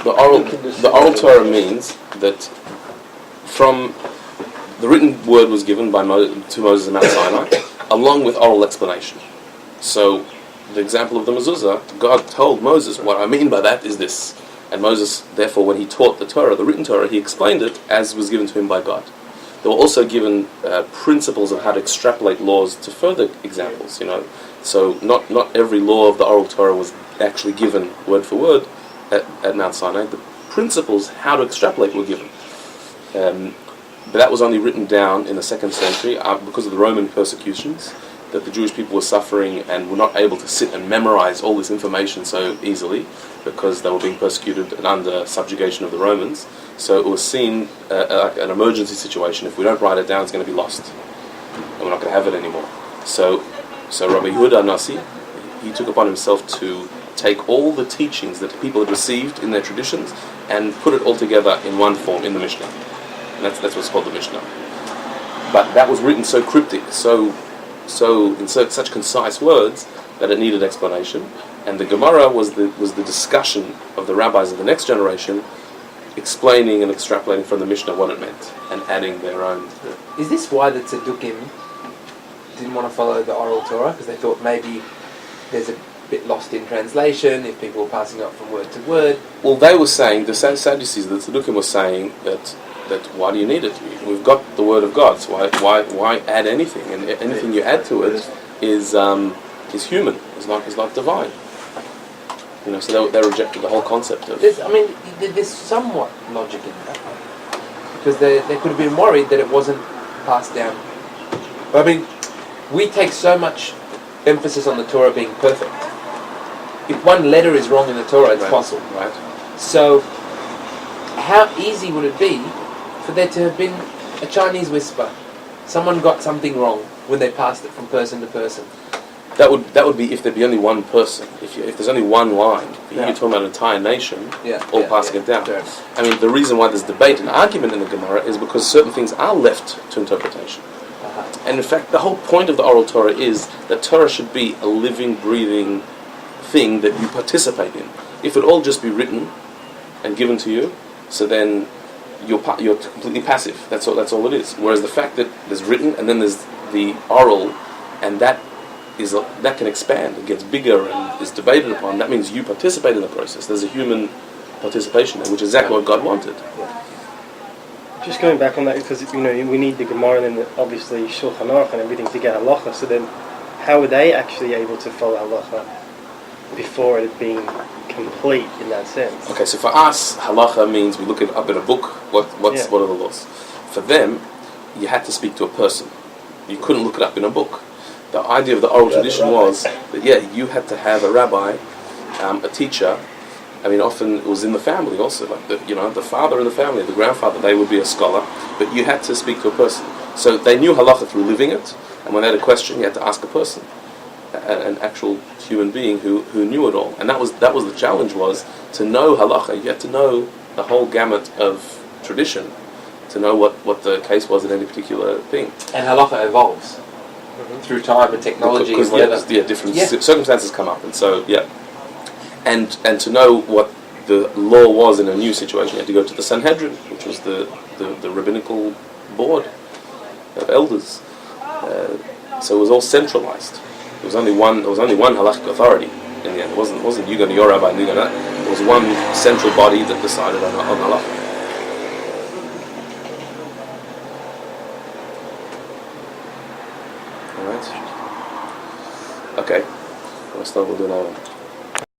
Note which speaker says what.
Speaker 1: The oral Torah means that from the written word was given by to Moses at Mount Sinai, along with oral explanation. So, the example of the mezuzah, God told Moses, what I mean by that is this. And Moses, therefore, when he taught the Torah, the written Torah, he explained it as was given to him by God. They were also given principles of how to extrapolate laws to further examples. So not every law of the oral Torah was actually given word for word at Mount Sinai. The principles how to extrapolate were given. But that was only written down in the 2nd century because of the Roman persecutions, that the Jewish people were suffering and were not able to sit and memorize all this information so easily because they were being persecuted and under subjugation of the Romans. So it was seen like an emergency situation. If we don't write it down, it's going to be lost, and we're not going to have it anymore. So Rabbi Yehuda Nasi, he took upon himself to take all the teachings that people had received in their traditions and put it all together in one form in the Mishnah. And that's what's called the Mishnah. But that was written so cryptic, so in such concise words that it needed explanation. And the Gemara was the discussion of the rabbis of the next generation, explaining and extrapolating from the Mishnah what it meant and adding their own.
Speaker 2: Is this why the Tzaddukim didn't want to follow the oral Torah? Because they thought maybe there's a bit lost in translation if people were passing up from word to word?
Speaker 1: Well, they were saying, the Sadducees, the Tzaddukim were saying that why do you need it? We've got the word of God, so why add anything? And anything you add to it is human, is not divine. So they rejected the whole concept of.
Speaker 2: There's somewhat logic in that, because they could have been worried that it wasn't passed down. But we take so much emphasis on the Torah being perfect. If one letter is wrong in the Torah, it's possible.
Speaker 1: Right.
Speaker 2: So, how easy would it be for there to have been a Chinese whisper? Someone got something wrong when they passed it from person to person.
Speaker 1: That would be if there'd be only one person. If there's only one line, you're talking about an entire nation, passing it down. Yeah. The reason why there's debate and argument in the Gemara is because certain things are left to interpretation. And in fact, the whole point of the oral Torah is that Torah should be a living, breathing thing that you participate in. If it all just be written and given to you, so then you're completely passive. That's all it is. Whereas the fact that there's written and then there's the oral, and that can expand, it gets bigger and is debated upon. That means you participate in the process. There's a human participation there, which is exactly what God wanted.
Speaker 3: Just going back on that, because we need the Gemara and then obviously Shulchan Aruch and everything to get halacha. So then, how were they actually able to follow halacha before it being complete in that sense?
Speaker 1: Okay, so for us, halacha means we look it up in a book. What are the laws? For them, you had to speak to a person. You couldn't look it up in a book. The idea of the oral tradition was that you had to have a rabbi, a teacher. Often it was in the family also, like the father in the family, the grandfather, they would be a scholar, but you had to speak to a person. So they knew halacha through living it, and when they had a question, you had to ask a person, an actual human being who knew it all. And that was the challenge, was to know halacha. You had to know the whole gamut of tradition to know what the case was in any particular thing.
Speaker 2: And halacha evolves through time and technology.
Speaker 1: Because different circumstances come up, and so And to know what the law was in a new situation, you had to go to the Sanhedrin, which was the rabbinical board of elders. So it was all centralized. There was only one halachic authority in the end. It wasn't you go to your rabbi and you go to that. It was one central body that decided on halakha. All right. Okay. We'll do another one.